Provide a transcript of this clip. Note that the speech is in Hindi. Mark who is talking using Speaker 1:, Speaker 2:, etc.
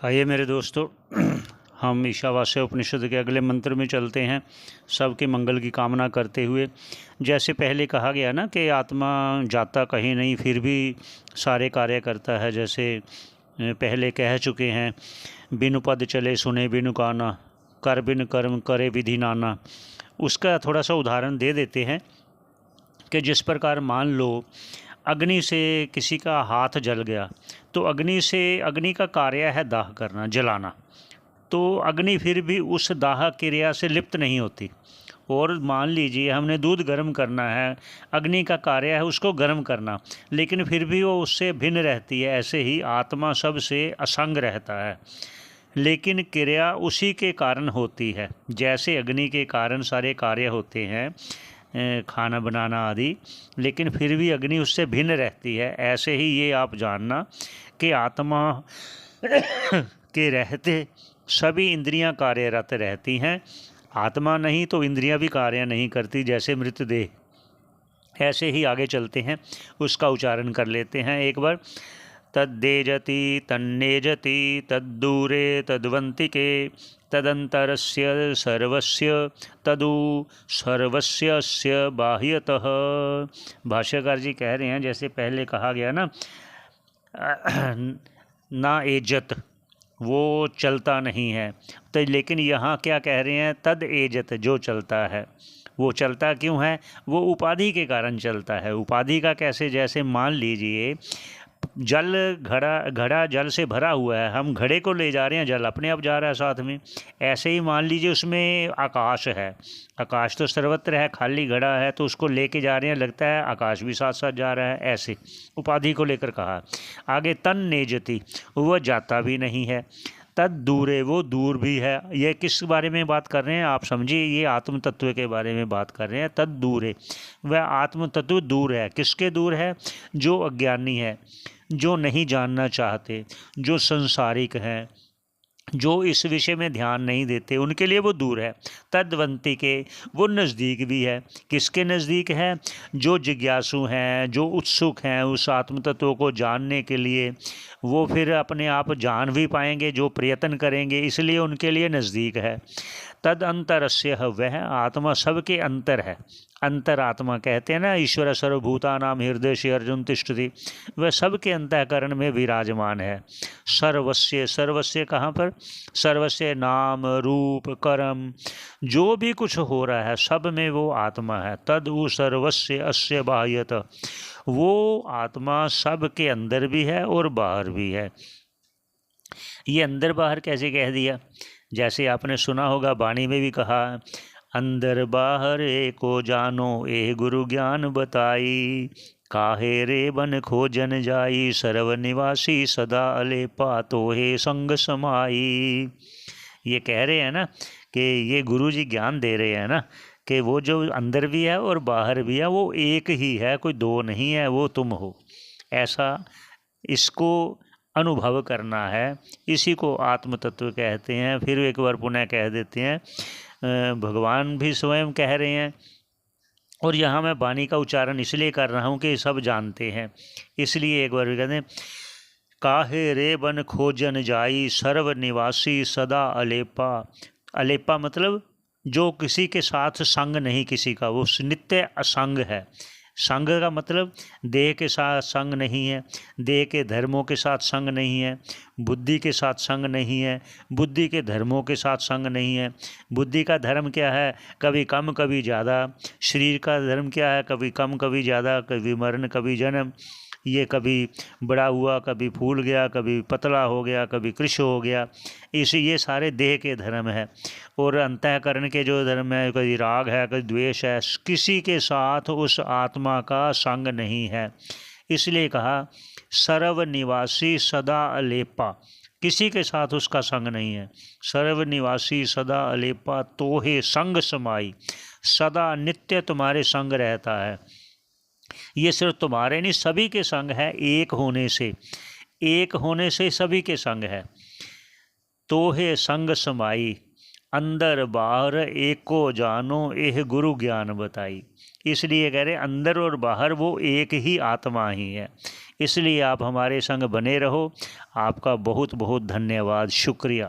Speaker 1: आइए मेरे दोस्तों, हम ईशावास्य उपनिषद के अगले मंत्र में चलते हैं, सबके मंगल की कामना करते हुए। जैसे पहले कहा गया ना कि आत्मा जाता कहीं नहीं, फिर भी सारे कार्य करता है। जैसे पहले कह चुके हैं, बिनु पद चले सुने बिनु काना, कर बिन कर्म करे विधि नाना। उसका थोड़ा सा उदाहरण दे देते हैं कि जिस प्रकार मान लो अग्नि से किसी का हाथ जल गया, तो अग्नि का कार्य है दाह करना, जलाना। तो अग्नि फिर भी उस दाह क्रिया से लिप्त नहीं होती। और मान लीजिए हमने दूध गर्म करना है, अग्नि का कार्य है उसको गर्म करना, लेकिन फिर भी वो उससे भिन्न रहती है। ऐसे ही आत्मा सबसे असंग रहता है, लेकिन क्रिया उसी के कारण होती है। जैसे अग्नि के कारण सारे कार्य होते हैं, खाना बनाना आदि, लेकिन फिर भी अग्नि उससे भिन्न रहती है। ऐसे ही ये आप जानना कि आत्मा के रहते सभी इंद्रियां कार्यरत रहती हैं। आत्मा नहीं तो इंद्रियां भी कार्य नहीं करती, जैसे मृतदेह। ऐसे ही आगे चलते हैं, उसका उच्चारण कर लेते हैं एक बार। तद्देजति तन्नेजति तद्दूरे तद्वंतिके तदंतरस्य सर्वस्य तदु सर्वस्य बाह्यतः। भाष्यकार जी कह रहे हैं, जैसे पहले कहा गया ना, ना एजत, वो चलता नहीं है, तो लेकिन यहाँ क्या कह रहे हैं, तद एजत, जो चलता है। वो चलता क्यों है? वो उपाधि के कारण चलता है। उपाधि का कैसे? जैसे मान लीजिए जल, घड़ा जल से भरा हुआ है, हम घड़े को ले जा रहे हैं, जल अपने आप जा रहा है साथ में। ऐसे ही मान लीजिए उसमें आकाश है, आकाश तो सर्वत्र है, खाली घड़ा है तो उसको लेके जा रहे हैं, लगता है आकाश भी साथ साथ जा रहा है। ऐसे उपाधि को लेकर कहा। आगे तन नेजति, वह जाता भी नहीं है। तद दूरे, वो दूर भी है। ये किस बारे में बात कर रहे हैं आप समझिए, ये आत्म तत्व के बारे में बात कर रहे हैं। तद दूरे, वह आत्म तत्व दूर है। किसके दूर है? जो अज्ञानी है, जो नहीं जानना चाहते, जो संसारिक हैं, जो इस विषय में ध्यान नहीं देते, उनके लिए वो दूर है। तद्वंती के, वो नज़दीक भी है। किसके नज़दीक है? जो जिज्ञासु हैं, जो उत्सुक हैं उस आत्म तत्व को जानने के लिए, वो फिर अपने आप जान भी पाएंगे, जो प्रयत्न करेंगे, इसलिए उनके लिए नज़दीक है। तद अंतरस्य, वह आत्मा सबके अंतर है। अंतरात्मा कहते हैं ना, ईश्वर सर्वभूतानाम हृदय से अर्जुन तिष्ठति, वह सबके अंतःकरण में विराजमान है। सर्वस्य, सर्वस्य कहाँ पर? सर्वस्य नाम रूप कर्म, जो भी कुछ हो रहा है सब में वो आत्मा है। तद उ सर्वस्य अस्य बाह्यत, वो आत्मा सब के अंदर भी है और बाहर भी है। ये अंदर बाहर कैसे कह दिया? जैसे आपने सुना होगा, वाणी में भी कहा, अंदर बाहर एको जानो ए गुरु ज्ञान बताई, काहे रे बन खोजन जाई, सर्व निवासी सदा अलेपा तोहे संग समाई। ये कह रहे हैं ना कि ये गुरु जी ज्ञान दे रहे हैं ना कि वो जो अंदर भी है और बाहर भी है, वो एक ही है, कोई दो नहीं है, वो तुम हो। ऐसा इसको अनुभव करना है, इसी को आत्म तत्व कहते हैं। फिर एक बार पुनः कह देते हैं, भगवान भी स्वयं कह रहे हैं। और यहाँ मैं वाणी का उच्चारण इसलिए कर रहा हूँ कि सब जानते हैं, इसलिए एक बार भी कहते हैं, काहे रे बन खोजन जाई, सर्व निवासी सदा अलेपा। अलेपा मतलब जो किसी के साथ संग नहीं किसी का, वो नित्य असंग है। संग का मतलब देह के साथ संग नहीं है, देह के धर्मों के साथ संग नहीं है, बुद्धि के साथ संग नहीं है, बुद्धि के धर्मों के साथ संग नहीं है। बुद्धि का धर्म क्या है? कभी कम कभी ज़्यादा। शरीर का धर्म क्या है? कभी कम कभी ज़्यादा, कभी मरण कभी जन्म। ये कभी बड़ा हुआ, कभी फूल गया, कभी पतला हो गया, कभी कृश हो गया। ये सारे देह के धर्म है। और अंतःकरण के जो धर्म है, कभी राग है, कभी द्वेष है, किसी के साथ उस आत्मा का संग नहीं है। इसलिए कहा सर्व निवासी सदा अलेपा, किसी के साथ उसका संग नहीं है। सर्व निवासी सदा अलेपा तोहे संग समाई, सदा नित्य तुम्हारे संग रहता है। ये सिर्फ तुम्हारे नहीं, सभी के संग है। एक होने से सभी के संग है। तोहे संग समाई, अंदर बाहर एको जानो एह गुरु ज्ञान बताई। इसलिए कह रहे अंदर और बाहर वो एक ही आत्मा ही है। इसलिए आप हमारे संग बने रहो। आपका बहुत बहुत धन्यवाद, शुक्रिया।